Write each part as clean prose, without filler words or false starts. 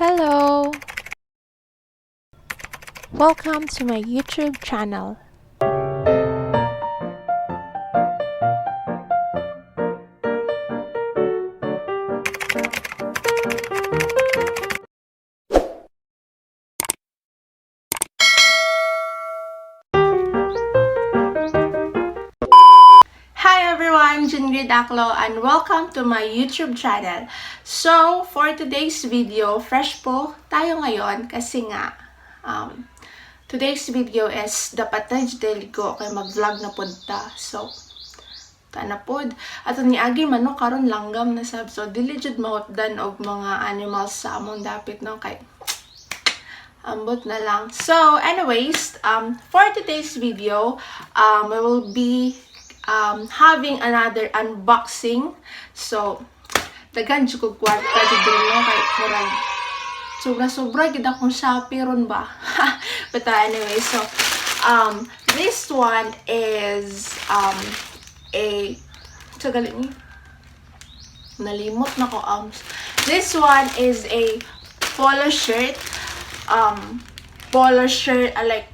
Hello! Welcome to my YouTube channel. Hi everyone, Junegred Aclo and welcome to my YouTube channel. So, for today's video, fresh po tayo ngayon kasi nga today's video is dapat na deligo kay mag-vlog na punta. So, tana pod. At ni agi manok karon langgam na sab. So, dili jud mahutdan og mga animals sa among dapit no kay ambot na lang. So, anyways, for today's video, we will be having another unboxing. So, daghan jud ko kwarta jud dito kay murag sobra gid akong Shopee ron ba. But anyway, so this one is a tagalog ni nalimot na ko this one is a polo shirt like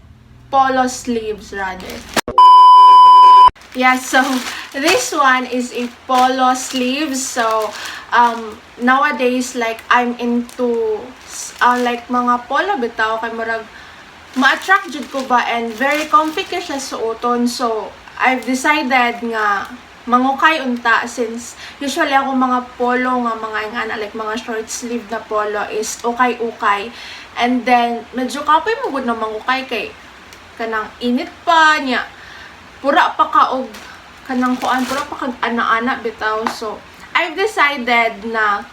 polo sleeves rather. Yeah, so this one is a polo sleeves. So nowadays like I'm into like mga polo bitaw kay murag ma-attract jud ko ba and very comfy ka siya suoton. So I've decided nga mangukay unta since usually ako mga polo nga mga ingana like mga short sleeve na polo is ukay and then medyo kapoy mo gud na mangukay kay kanang init pa niya. Pura pa ka og kanang kuan, pura pa kag ana-ana bitaw. So, I've decided na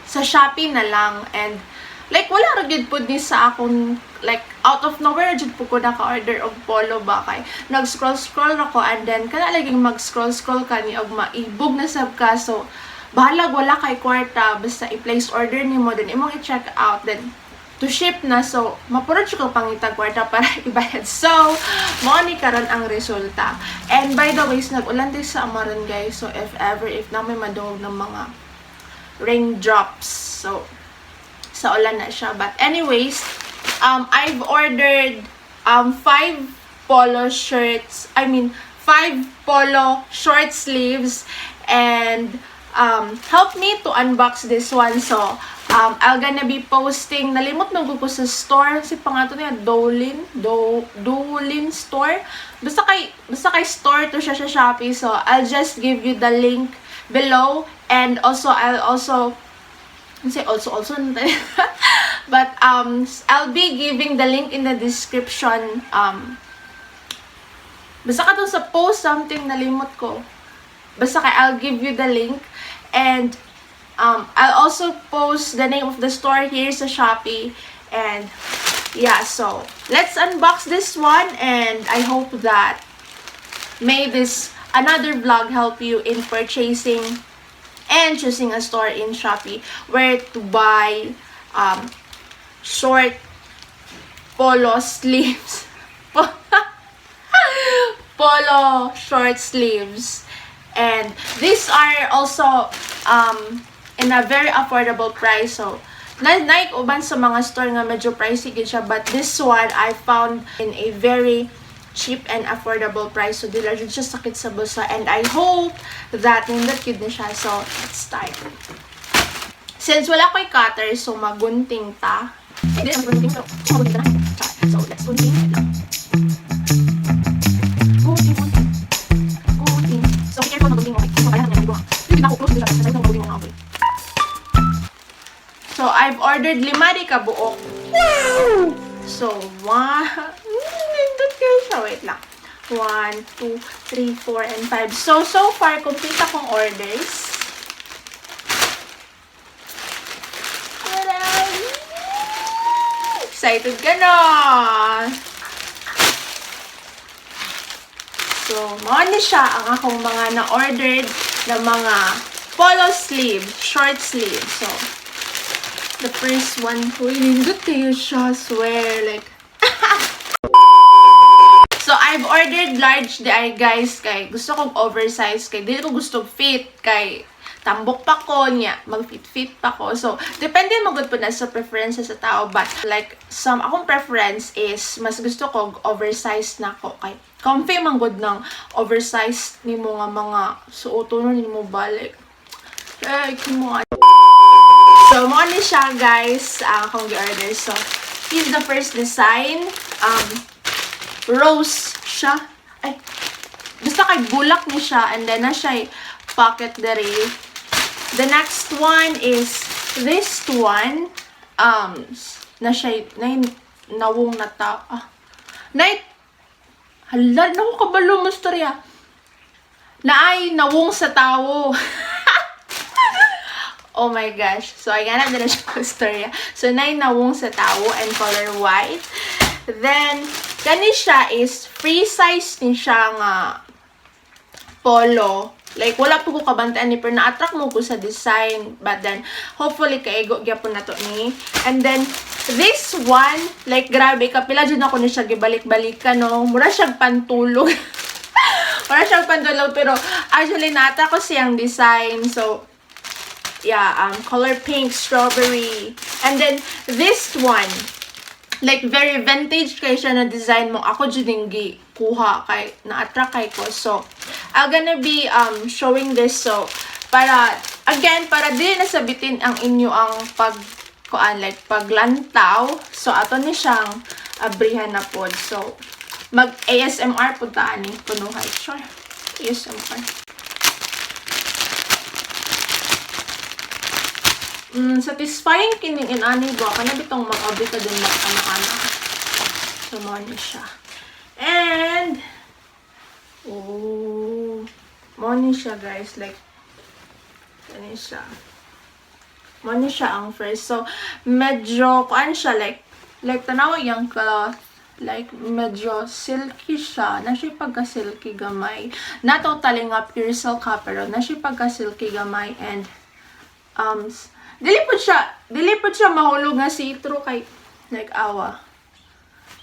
sa Shopee na lang and like wala ra gyud pud ni sa akong like out of nowhere jud pud ko naka-order og polo ba kay nag-scroll ako and then kana laging mag-scroll ka ni og maibog na sab ka. So, bahalag wala kay kwarta basta i-place order nimo then imong i-check out then to ship na. So, mapurod siya ko pangitag kwarta para ibayad. So, mo ni karon ang resulta. And by the way, nag-ulan din sa amaran guys. So, if na may madungog ng mga raindrops. So, sa ulan na siya. But anyways, I've ordered 5 polo shirts. 5 polo short sleeves and help me to unbox this one. So, I'm gonna be posting, nalimot na ko sa store, si pangato niya, Duolin store. Basta kay store to siya sa Shopee. So, I'll just give you the link below and also, but, I'll be giving the link in the description. Basta ka to sa post something, nalimot ko. Basta kay, I'll give you the link and I'll also post the name of the store here sa Shopee. And yeah, so let's unbox this one and I hope that may this another vlog help you in purchasing and choosing a store in Shopee where to buy short polo sleeves. Polo short sleeves. And these are also in a very affordable price. So, uban sa mga store nga medyo pricey gid siya, but this one I found in a very cheap and affordable price. So, dila jud siya sakit sa bulsa and I hope that nindot gid na siya. So, let's start. Since wala ko'y cutter, so magunting ta. Hindi na magunting, pero magunting na. So, let's gunting. Gunting. So, be careful magunting mo. So, kaya naman yung hindi na ako close dito siya. Kasi ito magunting mo nga ako. So, I've ordered 5 di kabuok. Wow! So, 1, wait lang. 1, 2, 3, 4, and 5. So far, complete akong orders. Excited ka na! So, mga siya ang akong mga na-ordered na mga polo sleeve, short sleeve. So, the first one, nindot kayo siya, swear, like, so, I've ordered large di ay guys, kay gusto kong oversize, kay dili ko gusto fit, kay tambok pa ko niya, mag-fit-fit pa ko. So, depende magud po na sa preferences sa tao. But, like, akong preference is, mas gusto ko oversized na ko. Kay, comfy man good ng oversized ni mo nga mga suoto ni mo balik. Eh, kimo. So, mo ni siya, guys, akong gi-order. So, here's the first design. Rose siya. Ay, basta kay bulak ni siya. And then, na siya pocket dere. The next one is this one. Na siya, nawong na ta. Hala, naku kabalo mo storya. Na ay nawong sa tao. Oh my gosh. So, ay ganap din na siya storya. So, nawong sa tao and color white. Then, kani siya is free size ni siya nga polo. Like, wala po ko kabantaan ni, pero na-attract mo ko sa design. But then, hopefully, kaigo gyapon na to ni. And then, this one, like, grabe, kapila dyan ako ni siya gibalik-balikan, no? Mura siyang pantulog. Mura siyang pantulog, pero actually, na-attract ko siyang design. So, yeah, color pink, strawberry. And then, this one, like, very vintage kay siya na design mo. Ako dyan yung kuha kay, na-attract kay ko. So, I'm gonna be showing this. So, para di nasabitin ang inyo ang like, paglantaw. So, ato ni siyang abrihan na po. So, mag-ASMR po taan ni punuhay. Sure. ASMR. Satisfying kining inani ba? Kana bitong mag-abri ka din mag-ana-ana. So, mo ni siya. And, mo ni siya, guys. Like, ano siya. Mo ni siya ang first. So, medyo, kuan siya, like, tanawa yung cloth. Like, medyo silky siya. Na siya pagka-silky gamay. Na totally nga pure silk ha, pero na siya pagka-silky gamay. And, dili po siya mahulog nga see-through kay, like, awa.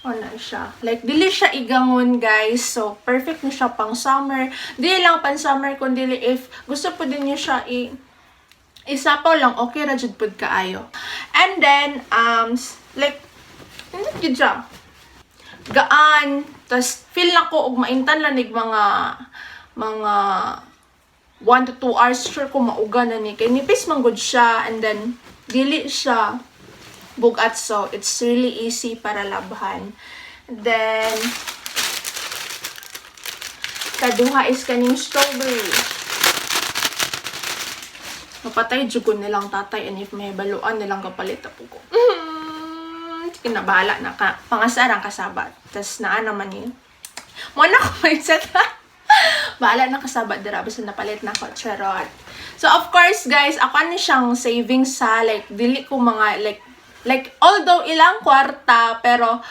Ano siya. Like, dili siya igangon, guys. So, perfect na siya pang summer. Dili lang pang summer, kundi if gusto po din niyo siya isapaw lang, okay ra jud pud kaayo. And then, like, hindi gid siya. Gaan. Tas, feel na ko, og maintan lanig mga 1 to 2 hours, sure ko mauga na ni. Kay nipis man gud siya. And then, dili siya bugat, so it's really easy para labhan. Then, kaduha is kaning strawberry. Mapatay jugon nilang tatay, and if may baluan nilang kapalit po ko. Kinabahala na ka. Pangasarang kasabat. Tas naa naman yun. Muna ko may set ha. Bahala na kasabat dira basta napalit na ko. Charot. So, of course, guys, ako ano siyang savings sa, like, dili ko mga, like, although ilang kwarta, pero,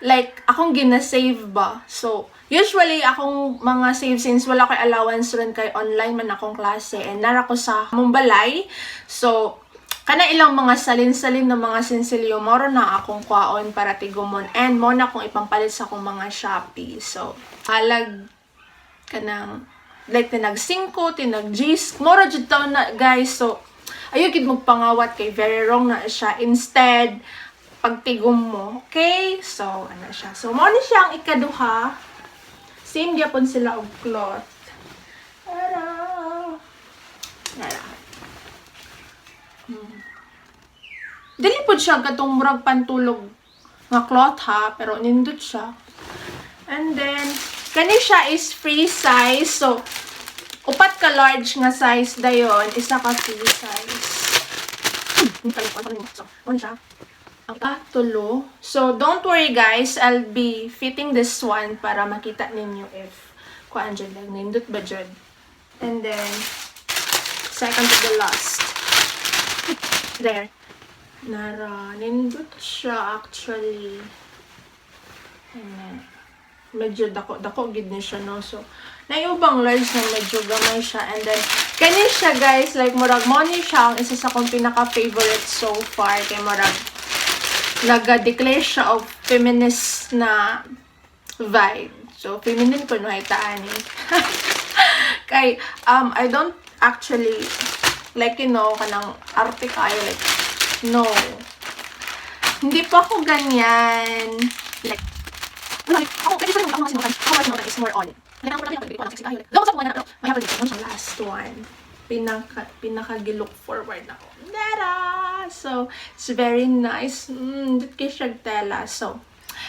like, akong gina-save ba. So, usually, akong mga save, since wala kay allowance rin kay online man akong klase, and nara ko sa Mumbalay. So, kana ilang mga salin-salin na mga sinsilyo, moro na akong kwaon para tigumon. And mo na akong ipampalit sa akong mga Shopee. So, halag ka ng, like, tinag-5, tinag-G's, moro jud taon na, guys. So, ayaw gid magpangawat kay very wrong na siya. Instead, pagtigom mo. Okay? So, ano siya. So, mo ni siya ang ikaduha. Same gyapon sila og cloth. Nara. Dili po siya katong murag pantulog nga cloth ha, pero nindot siya. And then, kani siya is free size. So, upat ka large nga size dayon, isa ka free size. So, ano siya? Ang tulo. So, don't worry guys, I'll be fitting this one para makita ninyo if kuan dyan lang, nindot ba dyan. And then, second to the last. There. Nara, nindot siya actually. Ayan. Medyo dako gid ni siya, no? So, naiubang large na medyo gamay siya. And then, kani siya guys, like, murag mo ni siya ang isa sa kong pinaka-favorite so far. Kay murag, naga-declare siya of feminist na vibe. So, feminine ko no, itaan eh. Kay, I don't actually Like, you know, kanang arte kayo. Like, no. Hindi pa ako ganyan. Like, pwede siya ako mga sinukan. Ako mga sinukan is more on. Like, ako nakita ko, hindi ko alam kasi kayo. Like, gawin sa mga na, pero may hapon dito. Ano last one. Pinaka-look forward na ko. Dara! So, it's very nice. Dito kayo siya tela. So,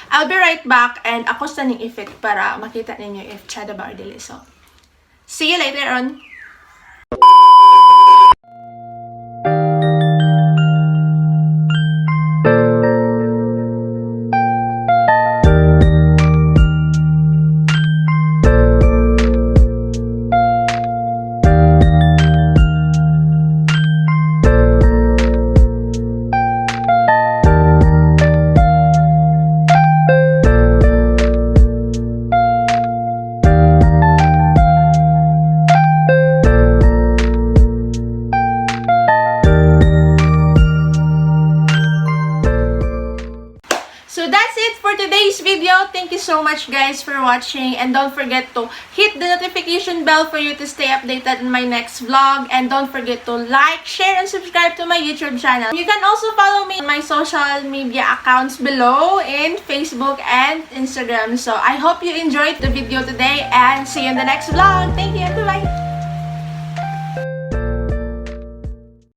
I'll be right back and ako sa ning effect para makita ninyo if chada ba or dili. So, see you later on. So that's it for today's video. Thank you so much guys for watching, and don't forget to hit the notification bell for you to stay updated on my next vlog, and don't forget to like, share, and subscribe to my YouTube channel. You can also follow me on my social media accounts below in Facebook and Instagram. So I hope you enjoyed the video today, and see you in the next vlog. Thank you and bye.